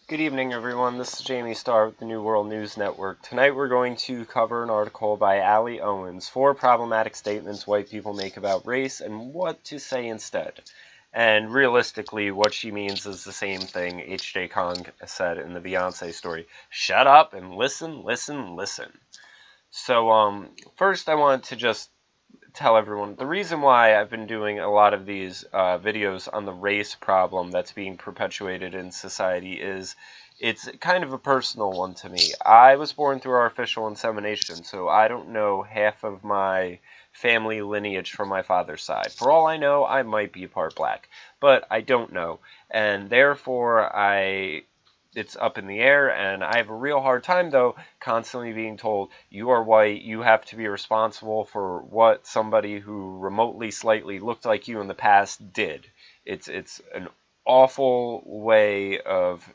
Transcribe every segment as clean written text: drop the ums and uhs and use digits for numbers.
Good evening, everyone. This is Jamie Starr with the New World News Network. Tonight we're going to cover an article by Allie Owens, 4 problematic statements white people make about race and what to say instead. And realistically, what she means is the same thing H.J. Kong said in the Beyonce story. Shut up and listen, listen, listen. So, first I want to just tell everyone the reason why I've been doing a lot of these videos on the race problem that's being perpetuated in society is it's kind of a personal one to me. I was born through artificial insemination, so I don't know half of my family lineage from my father's side. For all I know, I might be part black, but I don't know, and therefore it's up in the air, and I have a real hard time, though, constantly being told, you are white, you have to be responsible for what somebody who remotely slightly looked like you in the past did. It's an awful way of,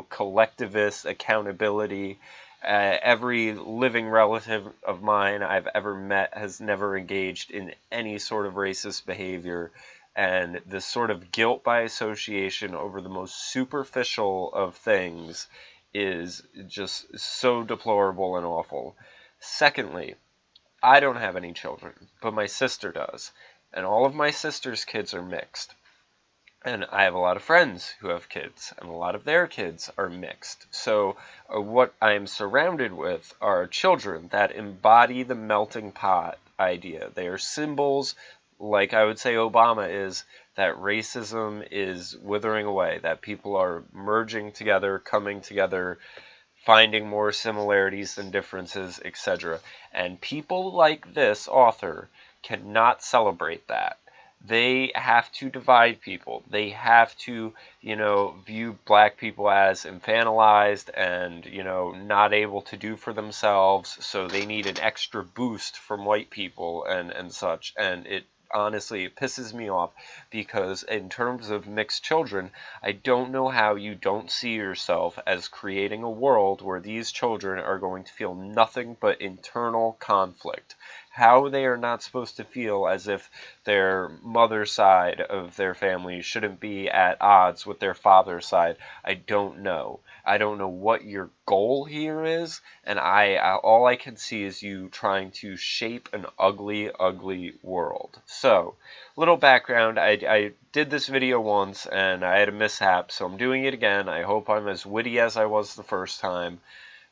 collectivist accountability. Every living relative of mine I've ever met has never engaged in any sort of racist behavior. And this sort of guilt by association over the most superficial of things is just so deplorable and awful. Secondly, I don't have any children, but my sister does. And all of my sister's kids are mixed. And I have a lot of friends who have kids, and a lot of their kids are mixed. So what I'm surrounded with are children that embody the melting pot idea. They are symbols, like I would say Obama is, that racism is withering away, that people are merging together, coming together, finding more similarities than differences, etc. And people like this author cannot celebrate that. They have to divide people. They have to, view black people as infantilized and, not able to do for themselves. So they need an extra boost from white people and such. And it pisses me off because in terms of mixed children, I don't know how you don't see yourself as creating a world where these children are going to feel nothing but internal conflict. How they are not supposed to feel as if their mother's side of their family shouldn't be at odds with their father's side, I don't know. I don't know what your goal here is, and all I can see is you trying to shape an ugly, ugly world. So, little background, I did this video once, and I had a mishap, so I'm doing it again. I hope I'm as witty as I was the first time.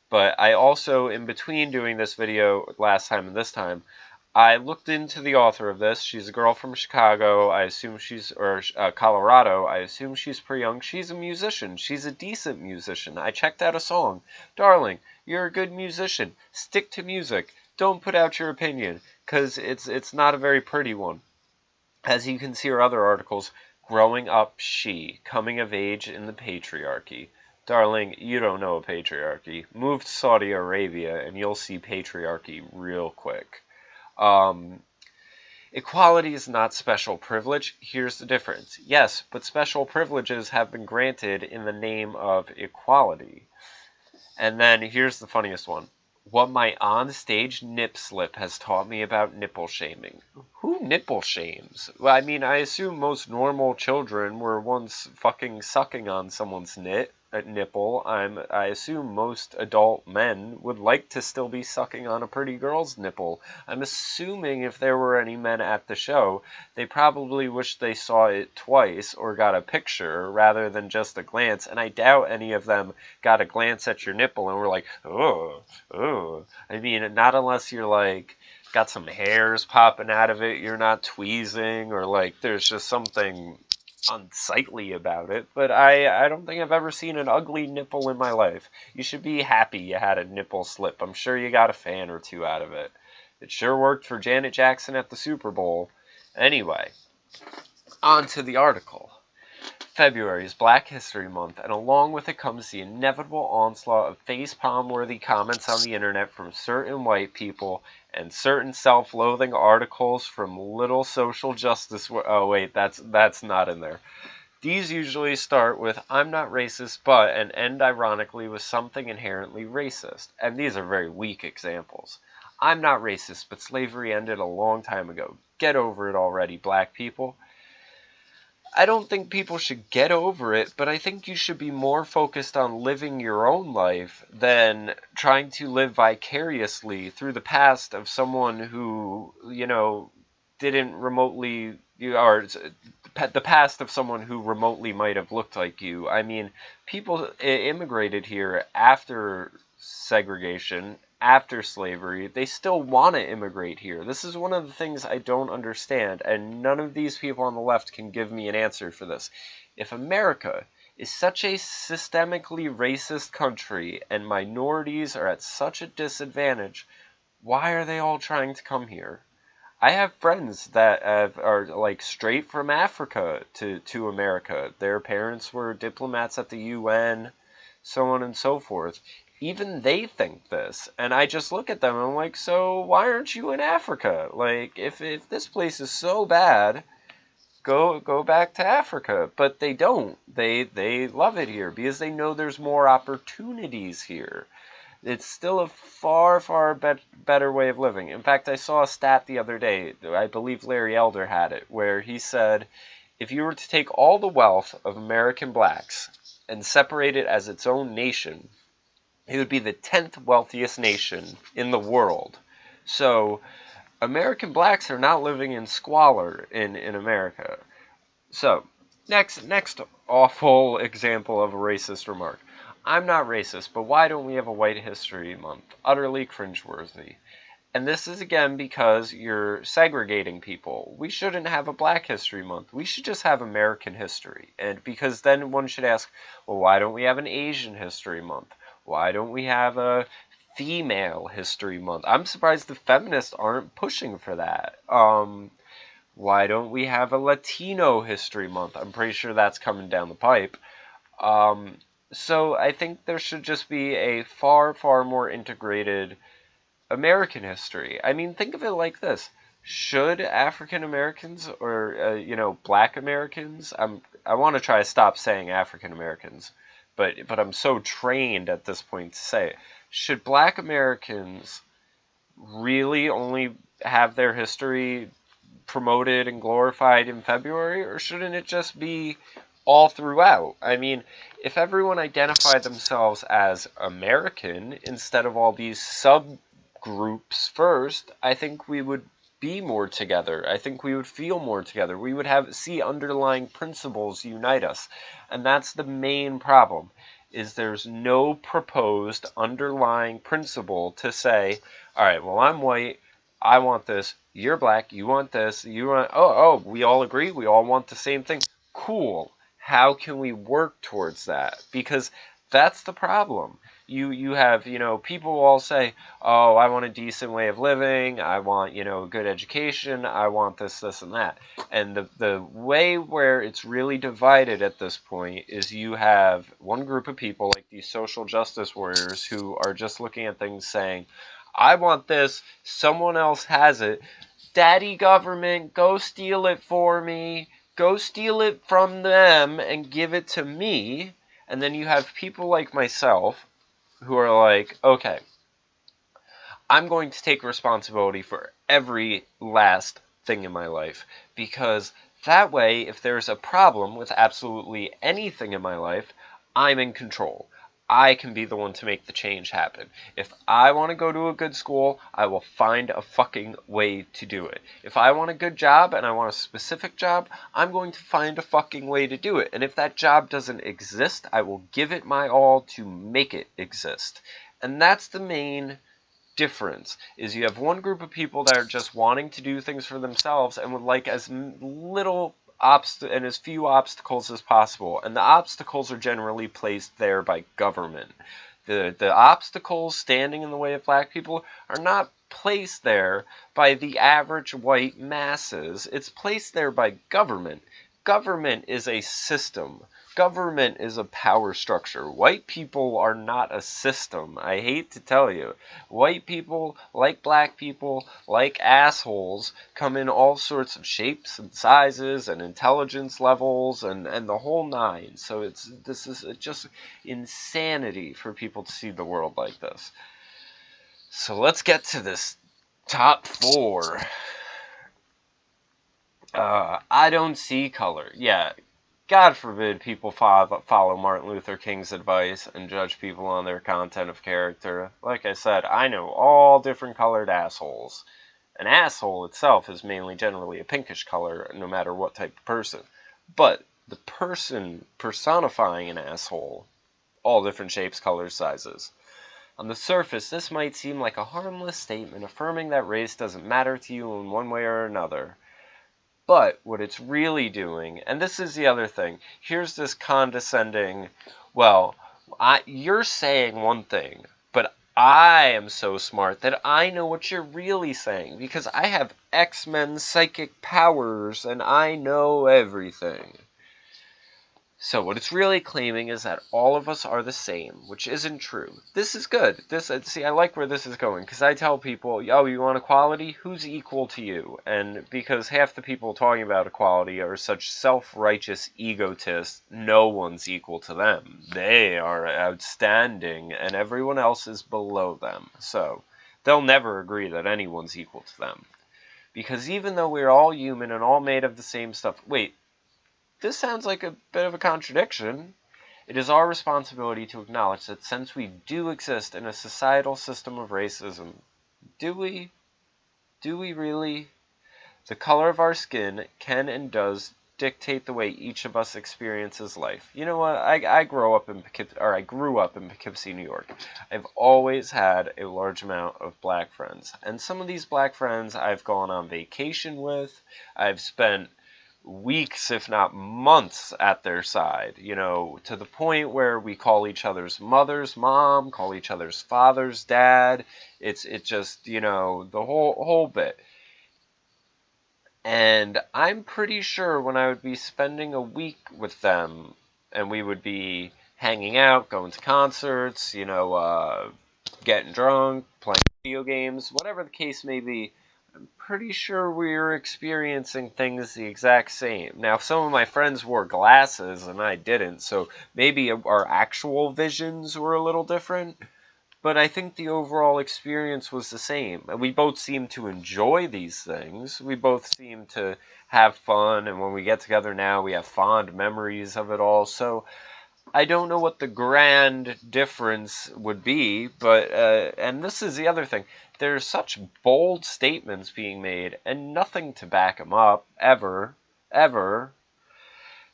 But I also, in between doing this video last time and this time, I looked into the author of this. She's a girl from Chicago. Colorado. I assume she's pretty young. She's a musician. She's a decent musician. I checked out a song. Darling, you're a good musician. Stick to music. Don't put out your opinion, because it's not a very pretty one. As you can see her other articles, growing up coming of age in the patriarchy. Darling, you don't know a patriarchy. Move to Saudi Arabia and you'll see patriarchy real quick. Equality is not special privilege. Here's the difference. Yes, but special privileges have been granted in the name of equality. And then here's the funniest one. What my on-stage nip slip has taught me about nipple shaming. Who nipple shames? Well, I mean, I assume most normal children were once fucking sucking on someone's nipple. I assume most adult men would like to still be sucking on a pretty girl's nipple. I'm assuming if there were any men at the show, they probably wish they saw it twice or got a picture rather than just a glance, and I doubt any of them got a glance at your nipple and were like, oh. I mean, not unless you're like, got some hairs popping out of it, you're not tweezing, or like there's just something unsightly about it, but I don't think I've ever seen an ugly nipple in my life. You should be happy you had a nipple slip. I'm sure you got a fan or two out of it. It sure worked for Janet Jackson at the Super Bowl. Anyway, on to the article. February is Black History Month, and along with it comes the inevitable onslaught of facepalm-worthy comments on the internet from certain white people and certain self-loathing articles from little social justice. Oh wait, that's not in there. These usually start with "I'm not racist, but," and end ironically with something inherently racist. And these are very weak examples. "I'm not racist, but slavery ended a long time ago. Get over it already, black people." I don't think people should get over it, but I think you should be more focused on living your own life than trying to live vicariously through the past of someone who, didn't remotely, or the past of someone who remotely might have looked like you. I mean, people immigrated here after segregation, after slavery. They still want to immigrate here. This is one of the things I don't understand, and none of these people on the left can give me an answer for this. If America is such a systemically racist country and minorities are at such a disadvantage, why are they all trying to come here? I have friends that are like straight from Africa to America. Their parents were diplomats at the UN, so on and so forth. Even they think this, and I just look at them and I'm like, so why aren't you in Africa? Like, if this place is so bad, go back to Africa. But they don't. They love it here because they know there's more opportunities here. It's still a far, far better way of living. In fact, I saw a stat the other day, I believe Larry Elder had it, where he said, if you were to take all the wealth of American blacks and separate it as its own nation, it would be the 10th wealthiest nation in the world. So, American blacks are not living in squalor in America. So, next awful example of a racist remark. I'm not racist, but why don't we have a White History Month? Utterly cringeworthy. And this is again because you're segregating people. We shouldn't have a Black History Month. We should just have American history. And because then one should ask, well, why don't we have an Asian History Month? Why don't we have a Female History Month? I'm surprised the feminists aren't pushing for that. Why don't we have a Latino History Month? I'm pretty sure that's coming down the pipe. So I think there should just be a far, far more integrated American history. I mean, think of it like this. Should African Americans or, Black Americans, I want to try to stop saying African Americans, but I'm so trained at this point to say it. Should Black Americans really only have their history promoted and glorified in February, or shouldn't it just be all throughout? I mean, if everyone identified themselves as American instead of all these subgroups first, I think we would be more together. I think we would feel more together. We would see underlying principles unite us. And that's the main problem, is there's no proposed underlying principle to say, all right, well, I'm white, I want this, you're black, you want this, you want, we all agree, we all want the same thing. Cool. How can we work towards that? Because that's the problem. You have, people all say, oh, I want a decent way of living, I want, good education, I want this, and that. And the way where it's really divided at this point is you have one group of people, like these social justice warriors, who are just looking at things saying, I want this, someone else has it, daddy government, go steal it for me, go steal it from them and give it to me. And then you have people like myself who are like, okay, I'm going to take responsibility for every last thing in my life, because that way, if there's a problem with absolutely anything in my life, I'm in control. I can be the one to make the change happen. If I want to go to a good school, I will find a fucking way to do it. If I want a good job and I want a specific job, I'm going to find a fucking way to do it. And if that job doesn't exist, I will give it my all to make it exist. And that's the main difference, is you have one group of people that are just wanting to do things for themselves and would like as little and as few obstacles as possible, and the obstacles are generally placed there by government. The obstacles standing in the way of black people are not placed there by the average white masses. It's placed there by government. Government is a system. Government is a power structure. White people are not a system. I hate to tell you. White people, like black people, like assholes, come in all sorts of shapes and sizes and intelligence levels and the whole nine. So this is just insanity for people to see the world like this. So let's get to this top 4. I don't see color. Yeah, God forbid people follow Martin Luther King's advice and judge people on their content of character. Like I said, I know all different colored assholes. An asshole itself is mainly generally a pinkish color, no matter what type of person. But the person personifying an asshole, all different shapes, colors, sizes. On the surface, this might seem like a harmless statement affirming that race doesn't matter to you in one way or another. But what it's really doing, and this is the other thing, here's this condescending, well, you're saying one thing, but I am so smart that I know what you're really saying, because I have X-Men psychic powers, and I know everything. So what it's really claiming is that all of us are the same, which isn't true. This is good. See, I like where this is going, because I tell people, oh, you want equality? Who's equal to you? And because half the people talking about equality are such self-righteous egotists, no one's equal to them. They are outstanding, and everyone else is below them. So they'll never agree that anyone's equal to them. Because even though we're all human and all made of the same stuff, wait, this sounds like a bit of a contradiction. It is our responsibility to acknowledge that since we do exist in a societal system of racism, do we? Do we really? The color of our skin can and does dictate the way each of us experiences life. You know what? I grew up in Poughkeepsie, New York. I've always had a large amount of black friends, and some of these black friends I've gone on vacation with. I've spent weeks, if not months, at their side, to the point where we call each other's mothers mom, call each other's fathers dad. It's just, the whole bit. And I'm pretty sure when I would be spending a week with them, and we would be hanging out, going to concerts, getting drunk, playing video games, whatever the case may be, I'm pretty sure we were experiencing things the exact same. Now, some of my friends wore glasses and I didn't, so maybe our actual visions were a little different, but I think the overall experience was the same. And we both seemed to enjoy these things. We both seemed to have fun, and when we get together now, we have fond memories of it all. So I don't know what the grand difference would be, but, and this is the other thing, there's such bold statements being made, and nothing to back them up, ever,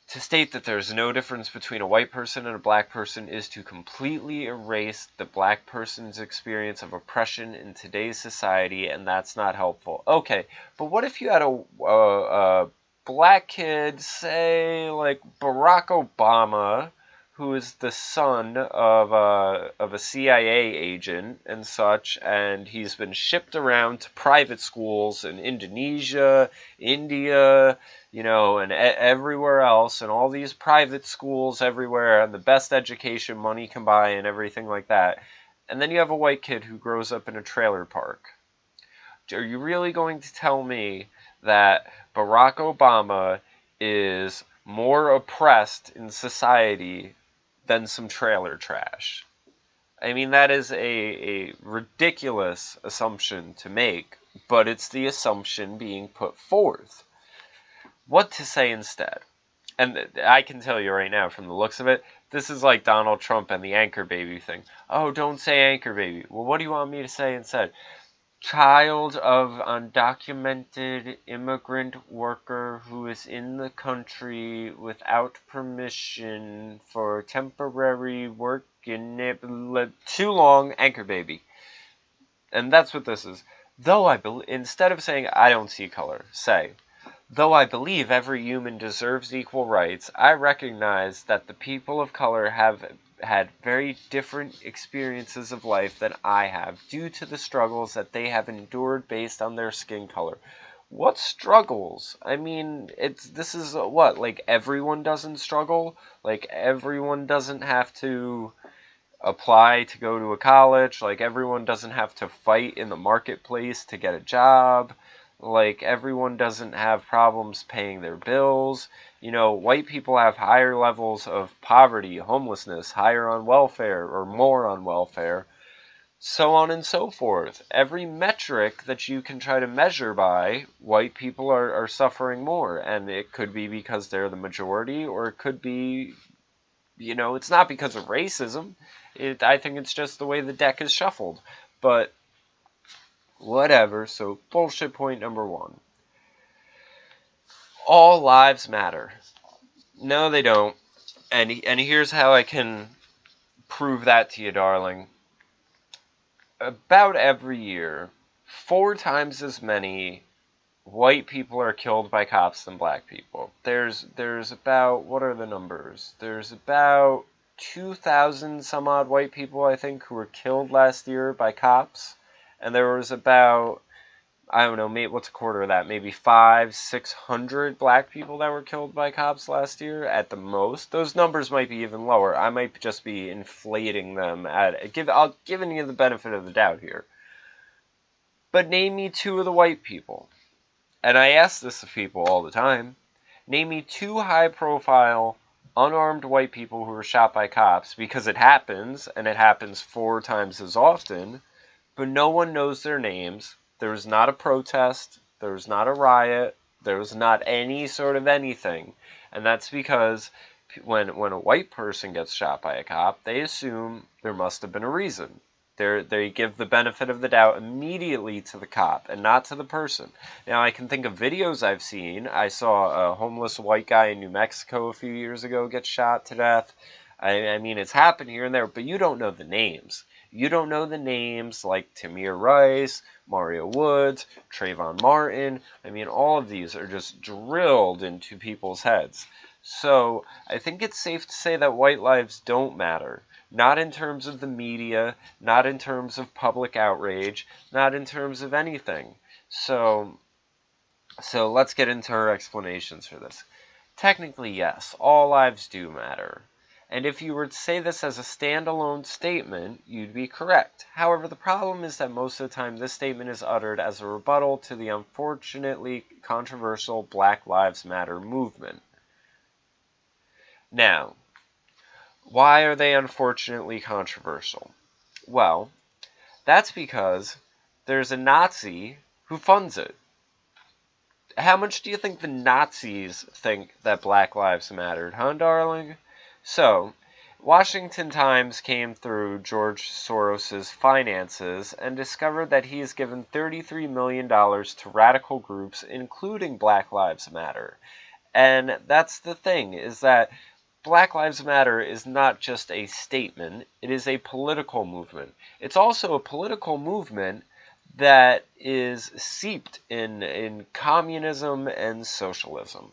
to state that there's no difference between a white person and a black person is to completely erase the black person's experience of oppression in today's society, and that's not helpful. Okay, but what if you had a black kid, say, like Barack Obama, who is the son of a CIA agent and such, and he's been shipped around to private schools in Indonesia, India, and everywhere else, and all these private schools everywhere, and the best education money can buy and everything like that. And then you have a white kid who grows up in a trailer park. Are you really going to tell me that Barack Obama is more oppressed in society than some trailer trash? I mean, that is a ridiculous assumption to make, but it's the assumption being put forth. What to say instead? And I can tell you right now, from the looks of it, this is like Donald Trump and the anchor baby thing. Oh, don't say anchor baby. Well, what do you want me to say instead? Child of undocumented immigrant worker who is in the country without permission for temporary work in it. Too long, anchor baby. And that's what this is. Though instead of saying I don't see color, say, though I believe every human deserves equal rights, I recognize that the people of color have had very different experiences of life than I have due to the struggles that they have endured based on their skin color. What struggles? I mean, this is what, like everyone doesn't struggle? Like everyone doesn't have to apply to go to a college? Like everyone doesn't have to fight in the marketplace to get a job? Like everyone doesn't have problems paying their bills? White people have higher levels of poverty, homelessness, higher on welfare, or more on welfare. so on and so forth. Every metric that you can try to measure by, white people are suffering more. And it could be because they're the majority, or it could be, it's not because of racism. I think it's just the way the deck is shuffled. But whatever. So bullshit point number 1. All lives matter. No, they don't. And here's how I can prove that to you, darling. About every year, 4 times as many white people are killed by cops than black people. There's about, what are the numbers? There's about 2,000 some odd white people, I think, who were killed last year by cops. And there was about, I don't know, maybe what's a quarter of that? Maybe 500-600 black people that were killed by cops last year at the most. Those numbers might be even lower. I might just be inflating them. I'll giving you the benefit of the doubt here. But name me 2 of the white people. And I ask this of people all the time. Name me 2 high-profile, unarmed white people who were shot by cops, because it happens, and it happens 4 times as often, but no one knows their names. There was not a protest. There was not a riot. There was not any sort of anything. And that's because when a white person gets shot by a cop, they assume there must have been a reason. They give the benefit of the doubt immediately to the cop and not to the person. Now, I can think of videos I've seen. I saw a homeless white guy in New Mexico a few years ago get shot to death. I mean, it's happened here and there, but you don't know the names. You don't know the names like Tamir Rice, Mario Woods, Trayvon Martin. I mean, all of these are just drilled into people's heads. So I think it's safe to say that white lives don't matter. Not in terms of the media, not in terms of public outrage, not in terms of anything. So let's get into our explanations for this. Technically, yes, all lives do matter. And if you were to say this as a standalone statement, you'd be correct. However, the problem is that most of the time this statement is uttered as a rebuttal to the unfortunately controversial Black Lives Matter movement. Now, why are they unfortunately controversial? Well, that's because there's a Nazi who funds it. How much do you think the Nazis think that Black Lives mattered, huh, darling? So, Washington Times came through George Soros's finances and discovered that he has given $33 million to radical groups, including Black Lives Matter. And that's the thing, is that Black Lives Matter is not just a statement, it is a political movement. It's also a political movement that is seeped in communism and socialism.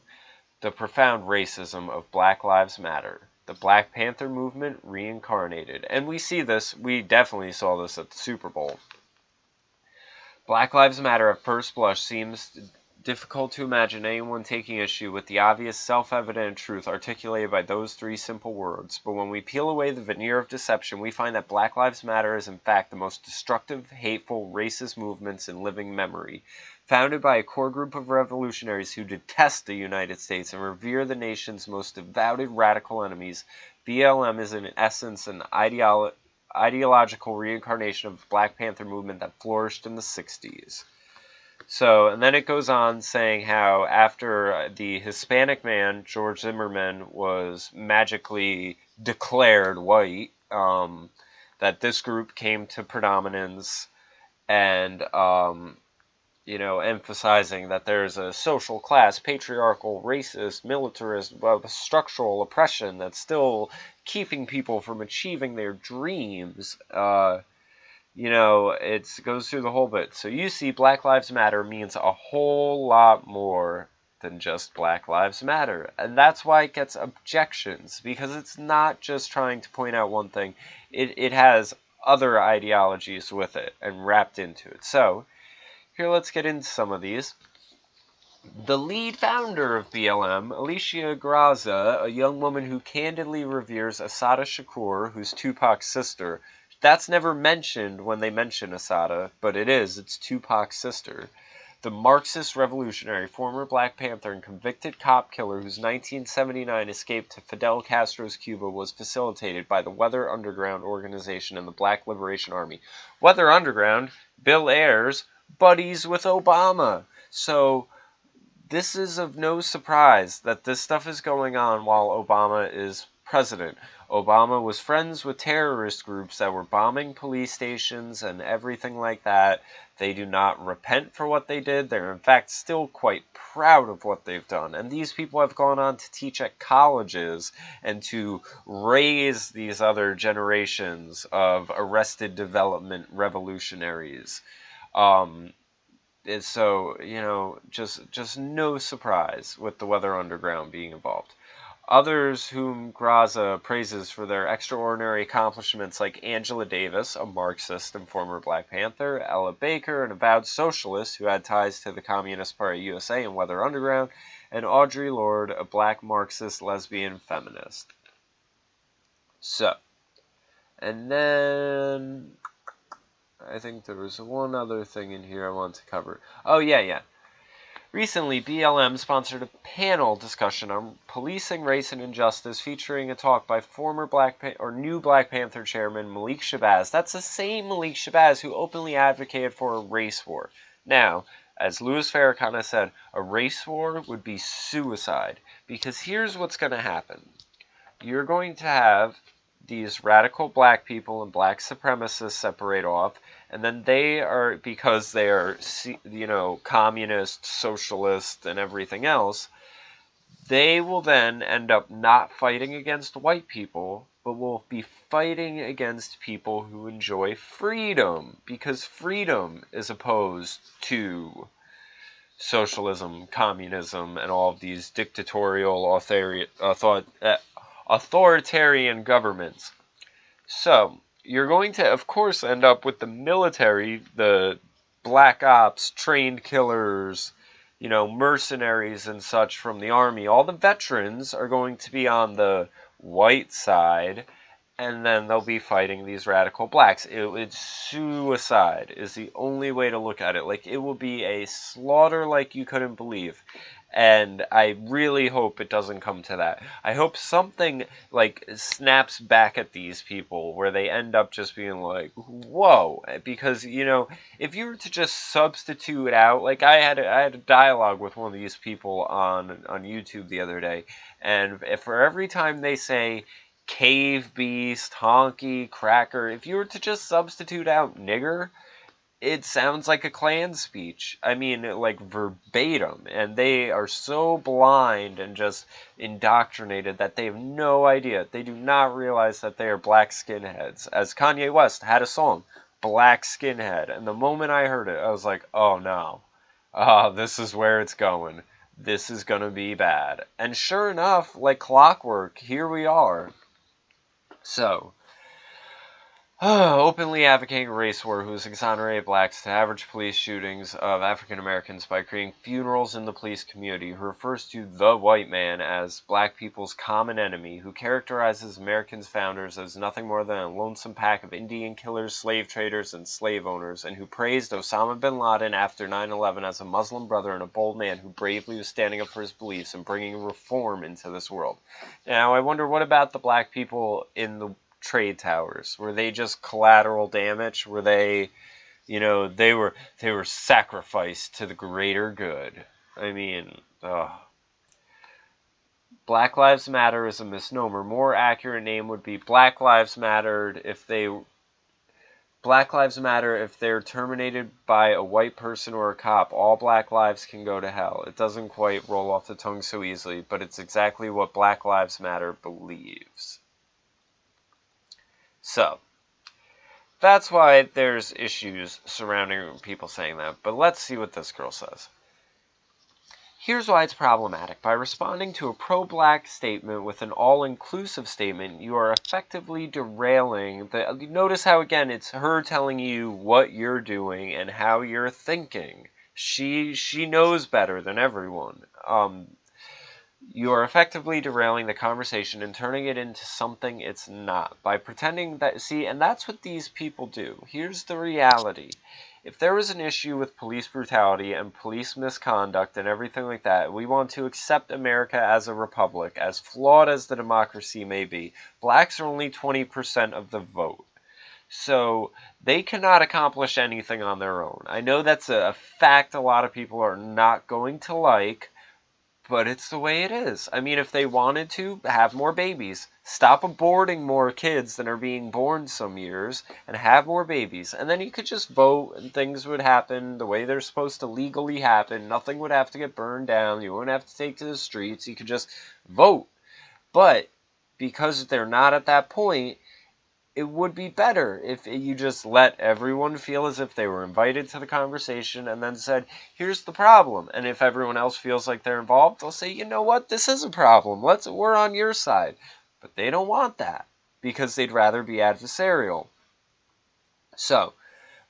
The profound racism of Black Lives Matter. The Black Panther movement reincarnated. And we definitely saw this at the Super Bowl. Black Lives Matter at first blush seems difficult to imagine anyone taking issue with the obvious self-evident truth articulated by those 3 simple words, but when we peel away the veneer of deception, we find that Black Lives Matter is in fact the most destructive, hateful, racist movements in living memory, founded by a core group of revolutionaries who detest the United States and revere the nation's most devoted radical enemies. BLM is in essence an ideological reincarnation of the Black Panther movement that flourished in the 60s. So, and then it goes on saying how after the Hispanic man, George Zimmerman, was magically declared white, that this group came to predominance and, emphasizing that there's a social class, patriarchal, racist, militarist, structural oppression that's still keeping people from achieving their dreams. It goes through the whole bit. So you see, Black Lives Matter means a whole lot more than just Black Lives Matter. And that's why it gets objections, because it's not just trying to point out one thing. It has other ideologies with it and wrapped into it. So, here let's get into some of these. The lead founder of BLM, Alicia Graza, a young woman who candidly reveres Assata Shakur, who's Tupac's sister. That's never mentioned when they mention Assata, but it's Tupac's sister. The Marxist revolutionary, former Black Panther, and convicted cop killer whose 1979 escape to Fidel Castro's Cuba was facilitated by the Weather Underground organization and the Black Liberation Army. Weather Underground, Bill Ayers, buddies with Obama. So this is of no surprise that this stuff is going on while Obama is president. Obama was friends with terrorist groups that were bombing police stations and everything like that. They do not repent for what they did. They're in fact still quite proud of what they've done. And these people have gone on to teach at colleges and to raise these other generations of arrested development revolutionaries. So, just no surprise with the Weather Underground being involved. Others whom Graza praises for their extraordinary accomplishments, like Angela Davis, a Marxist and former Black Panther, Ella Baker, an avowed socialist who had ties to the Communist Party USA and Weather Underground, and Audre Lorde, a Black Marxist lesbian feminist. So, and then I think there was one other thing in here I want to cover. Oh, yeah. Recently, BLM sponsored a panel discussion on policing race and injustice featuring a talk by former new Black Panther chairman Malik Shabazz. That's the same Malik Shabazz who openly advocated for a race war. Now, as Louis Farrakhan said, a race war would be suicide, because here's what's going to happen. You're going to have these radical black people and black supremacists separate off, and then they are, because they are, communist, socialist, and everything else, they will then end up not fighting against white people, but will be fighting against people who enjoy freedom, because freedom is opposed to socialism, communism, and all of these dictatorial, authoritarian governments. So, you're going to, of course, end up with the military, the black ops, trained killers, mercenaries and such from the army. All the veterans are going to be on the white side, and then they'll be fighting these radical blacks. It's suicide is the only way to look at it. Like, it will be a slaughter like you couldn't believe. And I really hope it doesn't come to that. I hope something, snaps back at these people where they end up just being like, whoa. Because, if you were to just substitute out, I had a dialogue with one of these people on YouTube the other day, and for every time they say cave beast, honky, cracker, if you were to just substitute out nigger, it sounds like a Klan speech. I mean, verbatim. And they are so blind and just indoctrinated that they have no idea. They do not realize that they are black skinheads. As Kanye West had a song, Black Skinhead. And the moment I heard it, I was like, oh no. This is where it's going. This is going to be bad. And sure enough, like clockwork, here we are. So, openly advocating a race war who has exonerated blacks to average police shootings of African Americans by creating funerals in the police community, who refers to the white man as black people's common enemy, who characterizes Americans' founders as nothing more than a lonesome pack of Indian killers, slave traders, and slave owners, and who praised Osama bin Laden after 9/11 as a Muslim brother and a bold man who bravely was standing up for his beliefs and bringing reform into this world. Now, I wonder, what about the black people in the trade towers? Were they just collateral damage? Were they, they were sacrificed to the greater good? I mean, Black Lives Matter is a misnomer. More accurate name would be Black Lives Matter if they're terminated by a white person or a cop. All black lives can go to hell. It doesn't quite roll off the tongue so easily, but it's exactly what Black Lives Matter believes. So, that's why there's issues surrounding people saying that. But let's see what this girl says. Here's why it's problematic. By responding to a pro-black statement with an all-inclusive statement, you are effectively derailing notice how, again, it's her telling you what you're doing and how you're thinking. She knows better than everyone. You are effectively derailing the conversation and turning it into something it's not by pretending that, and that's what these people do. Here's the reality. if there was an issue with police brutality and police misconduct and everything like that, we want to accept America as a republic, as flawed as the democracy may be. Blacks are only 20% of the vote. So they cannot accomplish anything on their own. I know that's a fact a lot of people are not going to like, but it's the way it is. I mean, if they wanted to, have more babies. Stop aborting more kids than are being born some years, and have more babies. And then you could just vote, and things would happen the way they're supposed to legally happen. Nothing would have to get burned down. You wouldn't have to take to the streets. You could just vote. But because they're not at that point, it would be better if you just let everyone feel as if they were invited to the conversation and then said, here's the problem. And if everyone else feels like they're involved, they'll say, you know what, this is a problem. We're on your side. But they don't want that because they'd rather be adversarial. So,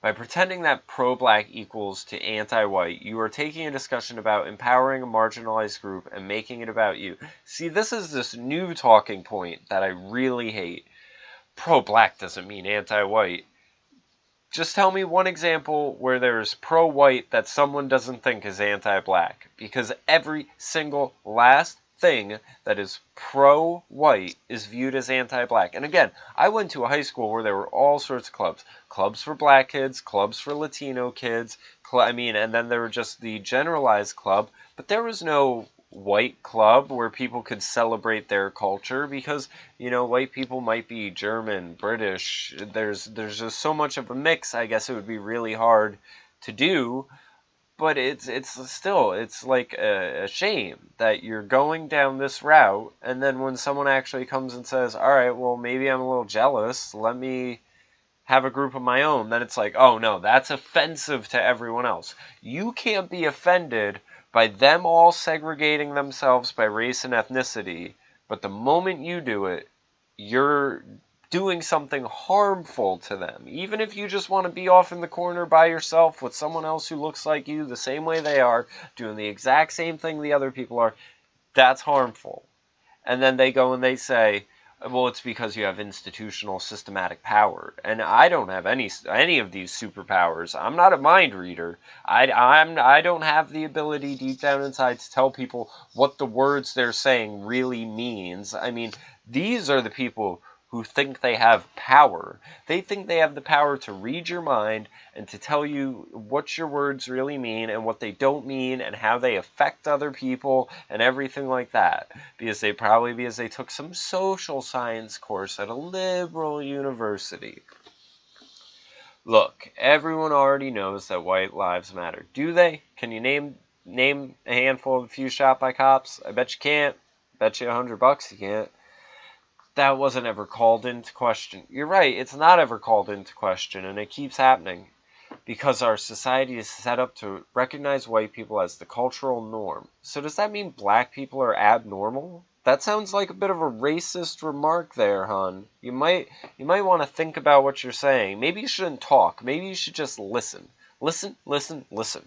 by pretending that pro-black equals to anti-white, you are taking a discussion about empowering a marginalized group and making it about you. See, this is this new talking point that I really hate. Pro-black doesn't mean anti-white. Just tell me one example where there's pro-white that someone doesn't think is anti-black. Because every single last thing that is pro-white is viewed as anti-black. And again, I went to a high school where there were all sorts of clubs. Clubs for black kids, clubs for Latino kids, and then there were just the generalized club. But there was no white club where people could celebrate their culture because, white people might be German, British. There's just so much of a mix. I guess it would be really hard to do, but it's like a shame that you're going down this route, and then when someone actually comes and says, all right, well, maybe I'm a little jealous, let me have a group of my own, then it's like, oh no, that's offensive to everyone else. You can't be offended by them all segregating themselves by race and ethnicity, but the moment you do it, you're doing something harmful to them. Even if you just want to be off in the corner by yourself with someone else who looks like you the same way they are, doing the exact same thing the other people are, that's harmful. And then they go and they say, well, it's because you have institutional systematic power. And I don't have any of these superpowers. I'm not a mind reader. I don't have the ability deep down inside to tell people what the words they're saying really means. I mean, these are the people who think they have power. They think they have the power to read your mind and to tell you what your words really mean and what they don't mean and how they affect other people and everything like that. Because they took some social science course at a liberal university. Look, everyone already knows that white lives matter. Do they? Can you name a handful of a few shot by cops? I bet you can't. Bet you $100 you can't. That wasn't ever called into question. You're right, it's not ever called into question, and it keeps happening because our society is set up to recognize white people as the cultural norm. So does that mean black people are abnormal? That sounds like a bit of a racist remark there, hon. You might want to think about what you're saying. Maybe you shouldn't talk. Maybe you should just listen. Listen, listen, listen.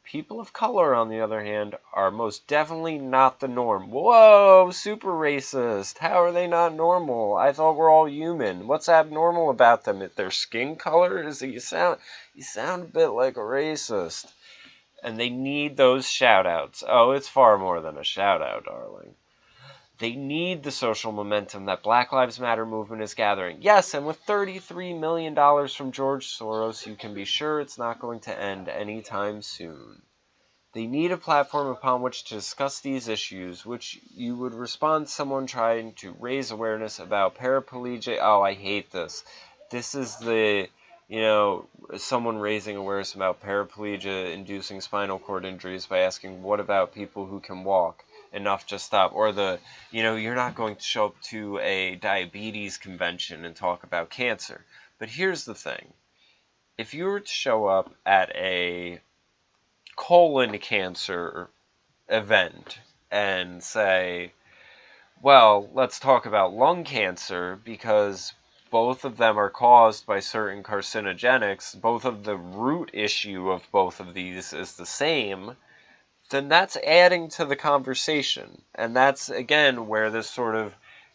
People of color, on the other hand, are most definitely not the norm. Whoa, super racist. How are they not normal? I thought we're all human. What's abnormal about them? Their skin color? You sound a bit like a racist. And they need those shout-outs. Oh, it's far more than a shout-out, darling. They need the social momentum that Black Lives Matter movement is gathering. Yes, and with $33 million from George Soros, you can be sure it's not going to end anytime soon. They need a platform upon which to discuss these issues, which you would respond to someone trying to raise awareness about paraplegia. Oh, I hate this. This is someone raising awareness about paraplegia-inducing spinal cord injuries by asking, what about people who can walk? Enough, just stop. Or you're not going to show up to a diabetes convention and talk about cancer. But here's the thing. If you were to show up at a colon cancer event and say, well, let's talk about lung cancer because both of them are caused by certain carcinogenics, both of the root issue of both of these is the same, then that's adding to the conversation. And that's, again, where this sort of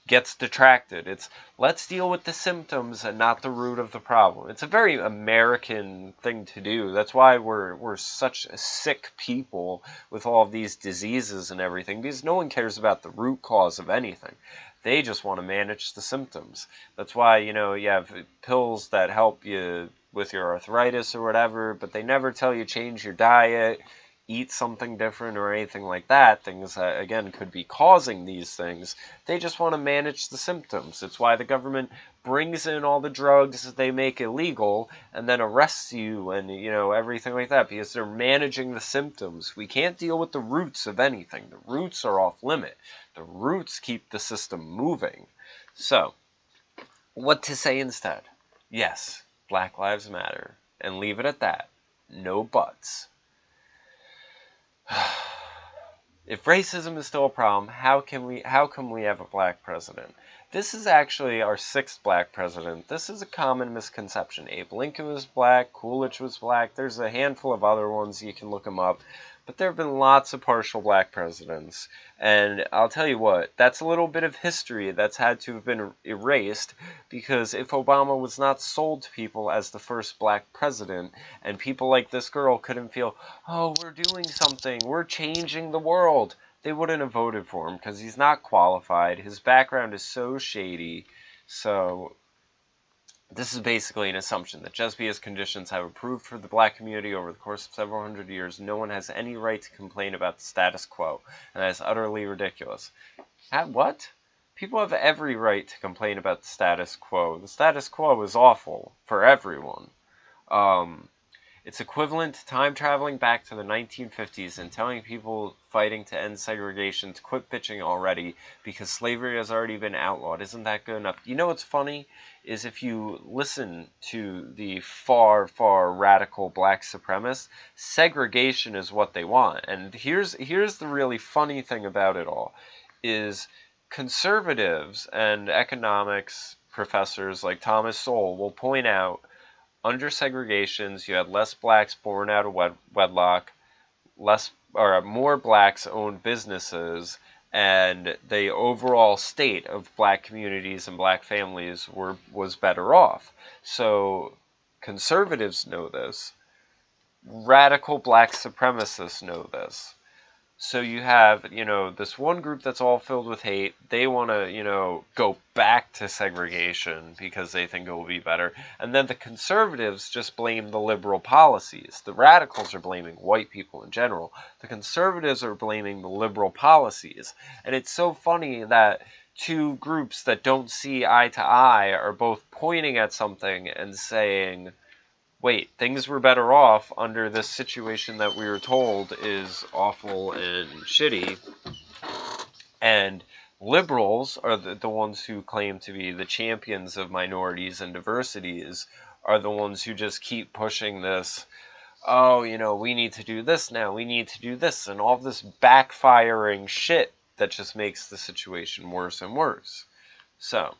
gets detracted. It's let's deal with the symptoms and not the root of the problem. It's a very American thing to do. That's why we're such sick people with all of these diseases and everything, because no one cares about the root cause of anything. They just want to manage the symptoms. That's why, you have pills that help you with your arthritis or whatever, but they never tell you change your diet, eat something different or anything like that, things that, again, could be causing these things. They just want to manage the symptoms. It's why the government brings in all the drugs that they make illegal and then arrests you and, everything like that, because they're managing the symptoms. We can't deal with the roots of anything. The roots are off limit. The roots keep the system moving. So, what to say instead? Yes, Black Lives Matter. And leave it at that. No buts. If racism is still a problem, how come we have a black president? This is actually our 6th black president. This is a common misconception. Abe Lincoln was black, Coolidge was black. There's a handful of other ones, you can look them up. But there have been lots of partial black presidents. And I'll tell you what, that's a little bit of history that's had to have been erased, because if Obama was not sold to people as the first black president, and people like this girl couldn't feel, oh, we're doing something, we're changing the world, they wouldn't have voted for him, because he's not qualified. His background is so shady. So this is basically an assumption that just because conditions have improved for the black community over the course of several hundred years, no one has any right to complain about the status quo. And that is utterly ridiculous. What? People have every right to complain about the status quo. The status quo is awful for everyone. It's equivalent to time traveling back to the 1950s and telling people fighting to end segregation to quit bitching already because slavery has already been outlawed. Isn't that good enough? You know what's funny is if you listen to the far, far radical black supremacists, segregation is what they want. And here's the really funny thing about it all is conservatives and economics professors like Thomas Sowell will point out under segregations, you had less blacks born out of wedlock, more blacks owned businesses, and the overall state of black communities and black families was better off. So conservatives know this. Radical black supremacists know this. So you have, this one group that's all filled with hate. They want to, go back to segregation because they think it will be better. And then the conservatives just blame the liberal policies. The radicals are blaming white people in general. The conservatives are blaming the liberal policies. And it's so funny that two groups that don't see eye to eye are both pointing at something and saying, wait, things were better off under this situation that we were told is awful and shitty. And liberals are the ones who claim to be the champions of minorities and diversities, are the ones who just keep pushing this, oh, we need to do this now, we need to do this, and all this backfiring shit that just makes the situation worse and worse. So,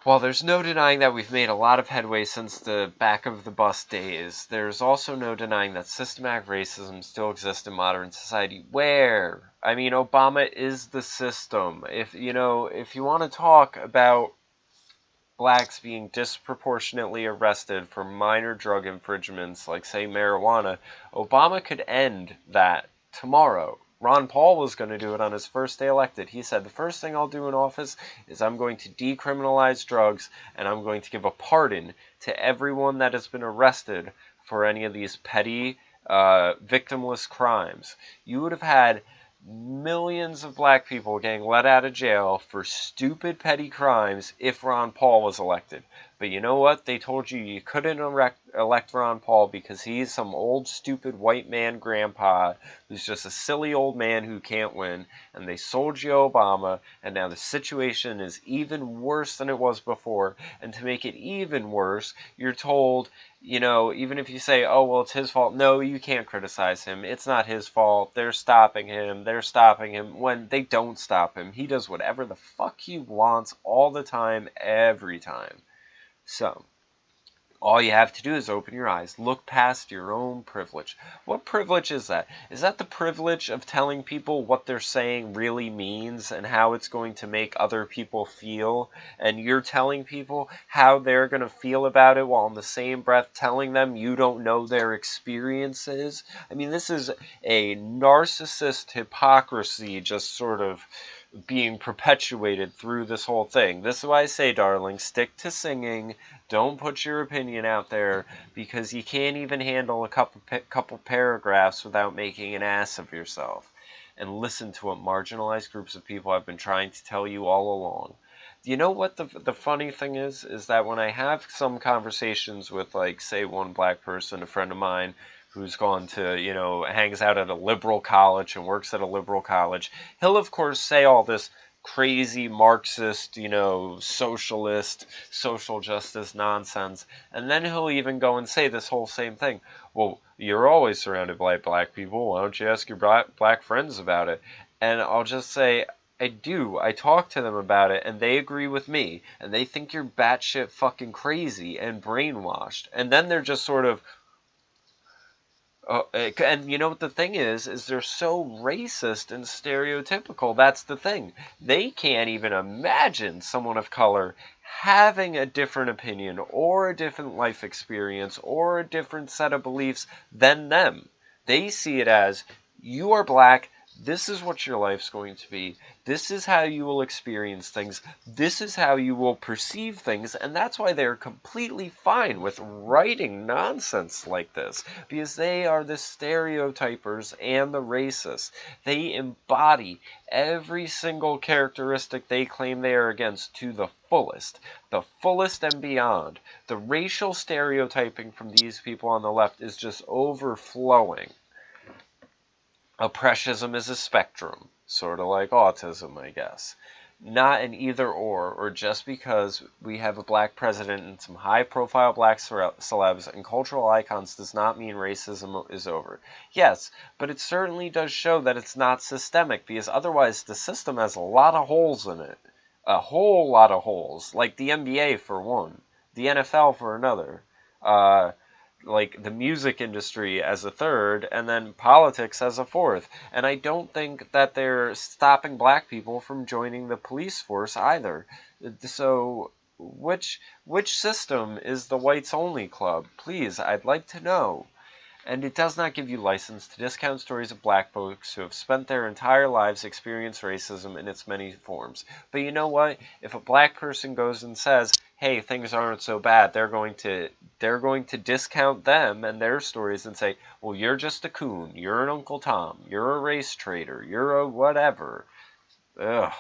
while there's no denying that we've made a lot of headway since the back of the bus days, there's also no denying that systematic racism still exists in modern society. Where? I mean, Obama is the system. If you want to talk about blacks being disproportionately arrested for minor drug infringements, like, say, marijuana, Obama could end that tomorrow. Ron Paul was going to do it on his first day elected. He said, the first thing I'll do in office is I'm going to decriminalize drugs and I'm going to give a pardon to everyone that has been arrested for any of these petty, victimless crimes. You would have had millions of black people getting let out of jail for stupid, petty crimes if Ron Paul was elected. But you know what? They told you couldn't elect Ron Paul because he's some old, stupid white man grandpa who's just a silly old man who can't win. And they sold you Obama, and now the situation is even worse than it was before. And to make it even worse, you're told, even if you say, oh, well, it's his fault. No, you can't criticize him. It's not his fault. They're stopping him. When they don't stop him. He does whatever the fuck he wants all the time, every time. So, All you have to do is open your eyes, look past your own privilege. What privilege is that? Is that the privilege of telling people what they're saying really means and how it's going to make other people feel? And you're telling people how they're going to feel about it while in the same breath telling them you don't know their experiences? I mean, this is a narcissist hypocrisy just sort of being perpetuated through this whole thing. This is why I say, darling, stick to singing. Don't put your opinion out there, because you can't even handle a couple paragraphs without making an ass of yourself. And listen to what marginalized groups of people have been trying to tell you all along. You know what the funny thing is that when I have some conversations with, like, say, one black person, a friend of mine, who's gone to, hangs out at a liberal college and works at a liberal college, he'll of course say all this crazy Marxist, socialist, social justice nonsense. And then he'll even go and say this whole same thing. Well, you're always surrounded by black people. Why don't you ask your black friends about it? And I'll just say, I do. I talk to them about it, and they agree with me. And they think you're batshit fucking crazy and brainwashed. And then they're just sort of, and you know what the thing is they're so racist and stereotypical. That's the thing. They can't even imagine someone of color having a different opinion or a different life experience or a different set of beliefs than them. They see it as, you are black, this is what your life's going to be. This is how you will experience things. This is how you will perceive things. And that's why they're completely fine with writing nonsense like this. Because they are the stereotypers and the racists. They embody every single characteristic they claim they are against to the fullest and beyond. The racial stereotyping from these people on the left is just overflowing. Oppressionism is a spectrum, sort of like autism, I guess. Not an either or just because we have a black president and some high-profile black celebs and cultural icons does not mean racism is over. Yes, but it certainly does show that it's not systemic, because otherwise the system has a lot of holes in it. A whole lot of holes, like the NBA for one, the NFL for another, like the music industry as a third, and then politics as a fourth. And I don't think that they're stopping black people from joining the police force either. So which system is the whites only club? Please, I'd like to know. And it does not give you license to discount stories of black folks who have spent their entire lives experiencing racism in its many forms. But you know what? If a black person goes and says, hey, things aren't so bad, they're going to discount them and their stories and say, well, you're just a coon, you're an Uncle Tom, you're a race traitor, you're a whatever. Ugh.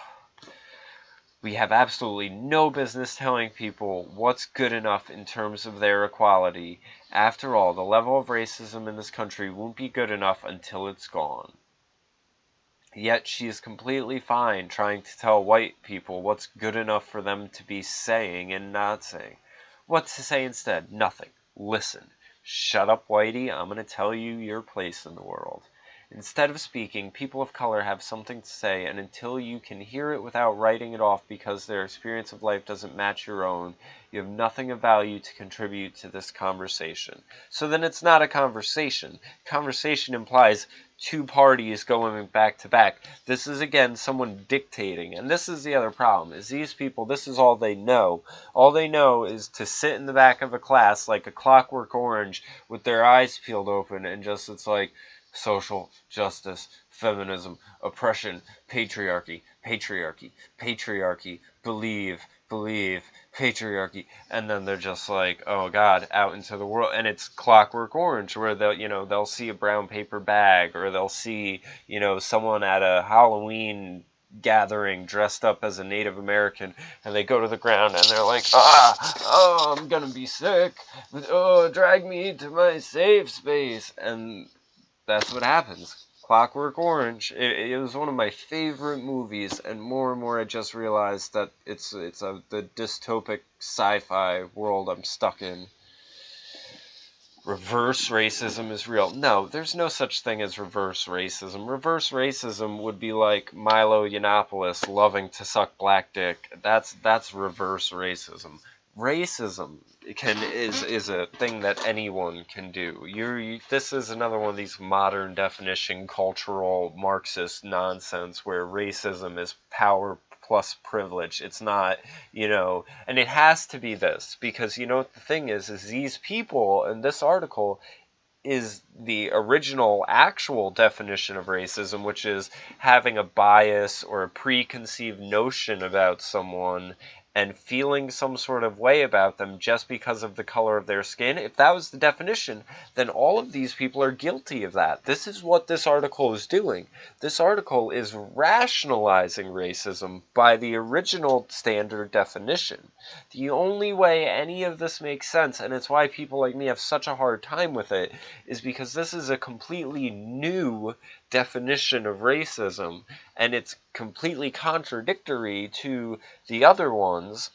We have absolutely no business telling people what's good enough in terms of their equality. After all, the level of racism in this country won't be good enough until it's gone. Yet she is completely fine trying to tell white people what's good enough for them to be saying and not saying. What to say instead? Nothing. Listen. Shut up, Whitey. I'm going to tell you your place in the world. Instead of speaking, people of color have something to say, and until you can hear it without writing it off because their experience of life doesn't match your own, you have nothing of value to contribute to this conversation. So then it's not a conversation. Conversation implies two parties going back to back. This is, again, someone dictating. And this is the other problem, is these people, this is all they know. All they know is to sit in the back of a class like a Clockwork Orange with their eyes peeled open and just, it's like, social justice, feminism, oppression, patriarchy, believe, patriarchy, and then they're just like, oh God, out into the world, and it's Clockwork Orange, where they'll see a brown paper bag, or they'll see, someone at a Halloween gathering dressed up as a Native American, and they go to the ground and they're like, I'm gonna be sick, drag me to my safe space, and that's what happens. Clockwork Orange. It was one of my favorite movies, and more I just realized that it's the dystopic sci-fi world I'm stuck in. Reverse racism is real. No, there's no such thing as reverse racism. Reverse racism would be like Milo Yiannopoulos loving to suck black dick. That's reverse racism. racism is a thing that anyone can do. This is another one of these modern definition cultural Marxist nonsense where racism is power plus privilege. It's not, and it has to be this because what the thing is these people in this article is the original actual definition of racism, which is having a bias or a preconceived notion about someone and feeling some sort of way about them just because of the color of their skin. If that was the definition, then all of these people are guilty of that. This is what this article is doing. This article is rationalizing racism by the original standard definition. The only way any of this makes sense, and it's why people like me have such a hard time with it, is because this is a completely new definition of racism, and it's completely contradictory to the other ones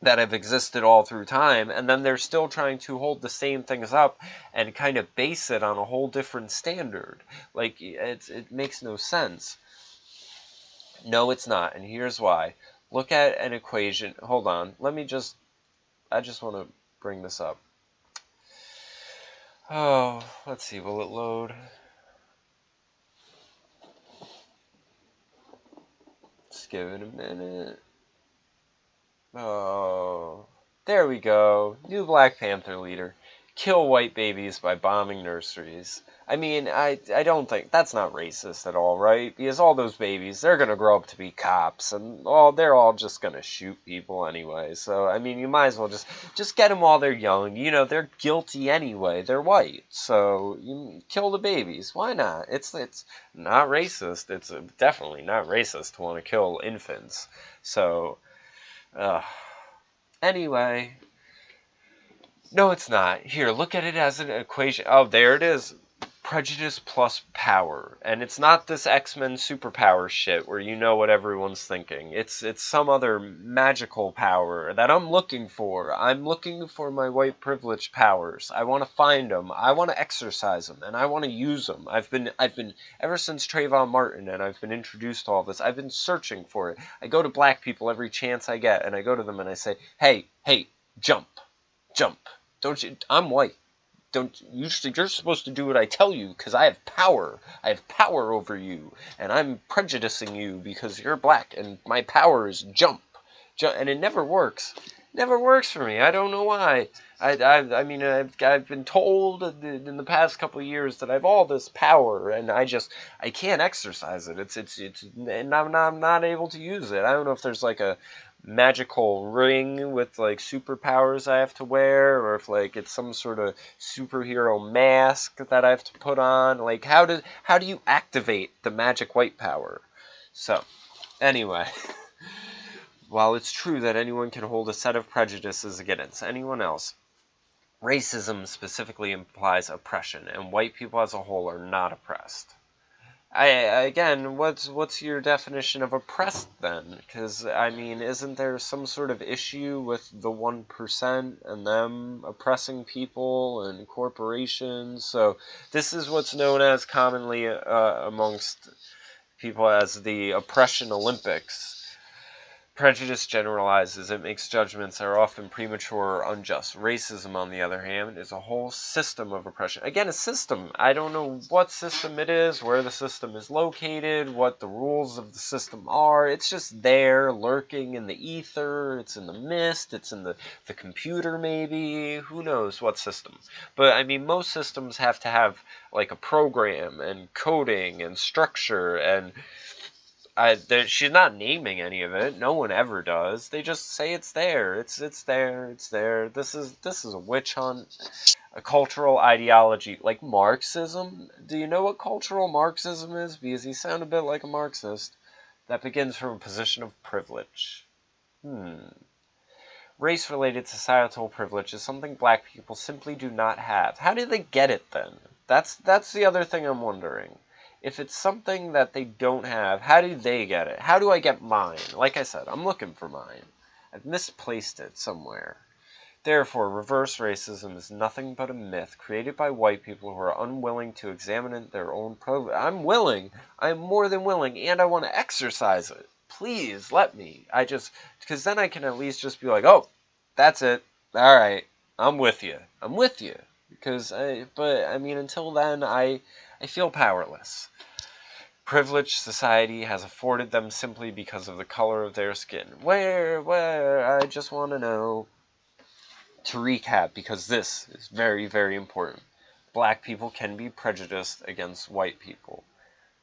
that have existed all through time, and then they're still trying to hold the same things up and kind of base it on a whole different standard. Like, it makes no sense. No, it's not, and here's why. Look at an equation. Hold on. I just want to bring this up. Oh, let's see. Will it load? Just give it a minute. Oh, there we go. New Black Panther leader. Kill white babies by bombing nurseries. I mean, I don't think that's not racist at all, right? Because all those babies, they're going to grow up to be cops, and they're all just going to shoot people anyway. So, I mean, you might as well just get them while they're young. They're guilty anyway. They're white. So, you kill the babies. Why not? It's not racist. It's definitely not racist to want to kill infants. So, anyway. No, it's not. Here, look at it as an equation. Oh, there it is. Prejudice plus power. And it's not this X-Men superpower shit where you know what everyone's thinking. It's some other magical power that I'm looking for. I'm looking for my white privilege powers. I want to find them. I want to exercise them. And I want to use them. I've been ever since Trayvon Martin and I've been introduced to all this, I've been searching for it. I go to black people every chance I get and I go to them and I say, hey, jump. Don't you? I'm white. You're supposed to do what I tell you because I have power. I have power over you, and I'm prejudicing you because you're black, and my power is jump. And it never works. Never works for me. I don't know why. I mean, I've been told in the past couple of years that I have all this power, and I can't exercise it. And I'm not able to use it. I don't know if there's like a magical ring with like superpowers I have to wear, or if like it's some sort of superhero mask that I have to put on. Like, how do you activate the magic white power? So, anyway. While it's true that anyone can hold a set of prejudices against anyone else, racism specifically implies oppression, and white people as a whole are not oppressed. Again, what's your definition of oppressed then? Because, I mean, isn't there some sort of issue with the 1% and them oppressing people and corporations? So this is what's known as commonly amongst people as the oppression Olympics. Prejudice generalizes. It makes judgments that are often premature or unjust. Racism, on the other hand, is a whole system of oppression. Again, a system. I don't know what system it is, where the system is located, what the rules of the system are. It's just there, lurking in the ether. It's in the mist. It's in the computer, maybe. Who knows what system. But, I mean, most systems have to have, like, a program and coding and structure and... she's not naming any of it. No one ever does. They just say it's there. It's there. It's there. This is a witch hunt. A cultural ideology like Marxism. Do you know what cultural Marxism is? Because you sound a bit like a Marxist. That begins from a position of privilege. Race-related societal privilege is something black people simply do not have. How do they get it then? That's the other thing I'm wondering. If it's something that they don't have, how do they get it? How do I get mine? Like I said, I'm looking for mine. I've misplaced it somewhere. Therefore, reverse racism is nothing but a myth created by white people who are unwilling to examine their own privilege. I'm willing. I'm more than willing, and I want to exercise it. Please, let me. Because then I can at least just be like, oh, That's it. All right. I'm with you. Because, until then, I feel powerless. Privileged society has afforded them simply because of the color of their skin. Where, I just want to know. To recap, because this is very, very important. Black people can be prejudiced against white people,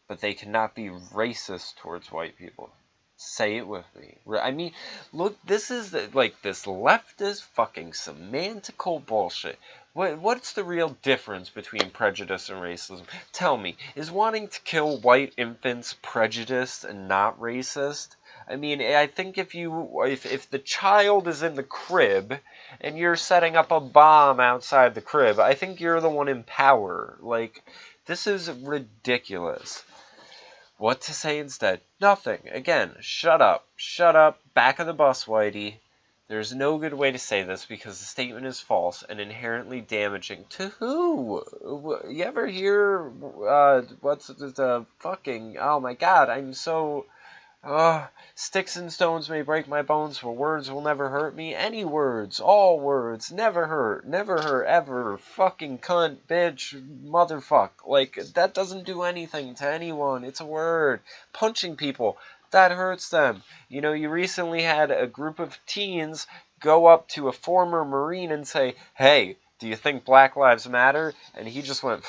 but they cannot be racist towards white people. Say it with me. Look, this is like this leftist fucking semantical bullshit. What's the real difference between prejudice and racism? Tell me, is wanting to kill white infants prejudiced and not racist? I think if the child is in the crib and you're setting up a bomb outside the crib, I think you're the one in power. Like, this is ridiculous. What to say instead? Nothing. Again, shut up. Shut up. Back of the bus, Whitey. There's no good way to say this because the statement is false and inherently damaging. To who? You ever hear, what's the fucking, oh my god, I'm so... sticks and stones may break my bones, but words will never hurt me. Any words, all words, never hurt, ever. Fucking cunt, bitch, motherfuck. Like, that doesn't do anything to anyone. It's a word. Punching people, that hurts them. You recently had a group of teens go up to a former Marine and say, hey, do you think Black Lives Matter? And he just went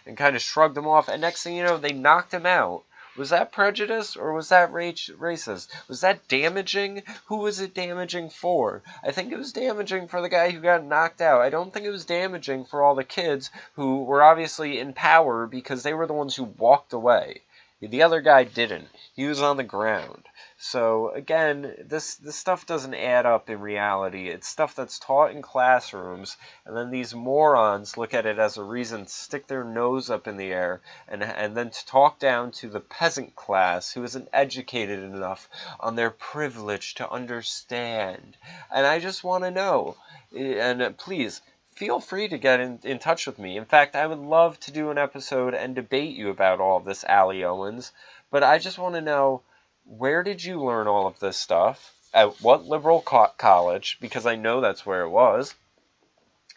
and kind of shrugged them off. And next thing you know, they knocked him out. Was that prejudice or was that racist? Was that damaging? Who was it damaging for? I think it was damaging for the guy who got knocked out. I don't think it was damaging for all the kids who were obviously in power because they were the ones who walked away. The other guy didn't. He was on the ground. So, again, this stuff doesn't add up in reality. It's stuff that's taught in classrooms, and then these morons look at it as a reason to stick their nose up in the air and then to talk down to the peasant class who isn't educated enough on their privilege to understand. And I just want to know, and please, feel free to get in touch with me. In fact, I would love to do an episode and debate you about all of this, Allie Owens. But I just want to know, where did you learn all of this stuff? At what liberal college? Because I know that's where it was.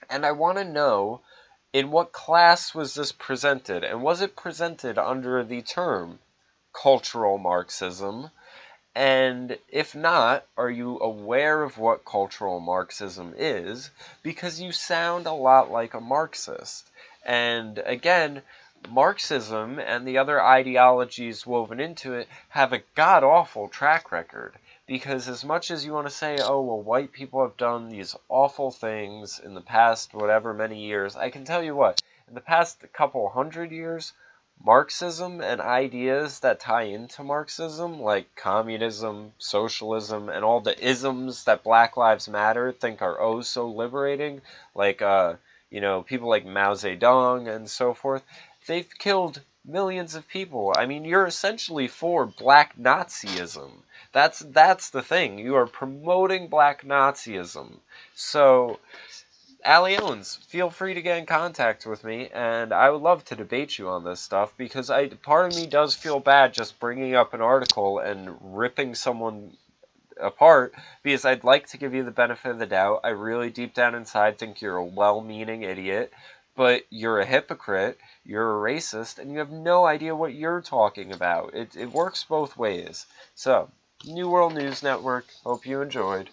And I want to know, in what class was this presented? And was it presented under the term cultural Marxism? And if not, are you aware of what cultural Marxism is? Because you sound a lot like a Marxist. And again, Marxism and the other ideologies woven into it have a god-awful track record. Because as much as you want to say, oh, well, white people have done these awful things in the past whatever many years, I can tell you what, in the past couple hundred years, Marxism and ideas that tie into Marxism, like communism, socialism, and all the isms that Black Lives Matter think are oh so liberating, like, people like Mao Zedong and so forth, they've killed millions of people. You're essentially for Black Nazism. That's the thing. You are promoting Black Nazism. So, Allie Owens, feel free to get in contact with me, and I would love to debate you on this stuff, because part of me does feel bad just bringing up an article and ripping someone apart, because I'd like to give you the benefit of the doubt. I really deep down inside think you're a well-meaning idiot, but you're a hypocrite, you're a racist, and you have no idea what you're talking about. It works both ways. So, New World News Network, hope you enjoyed.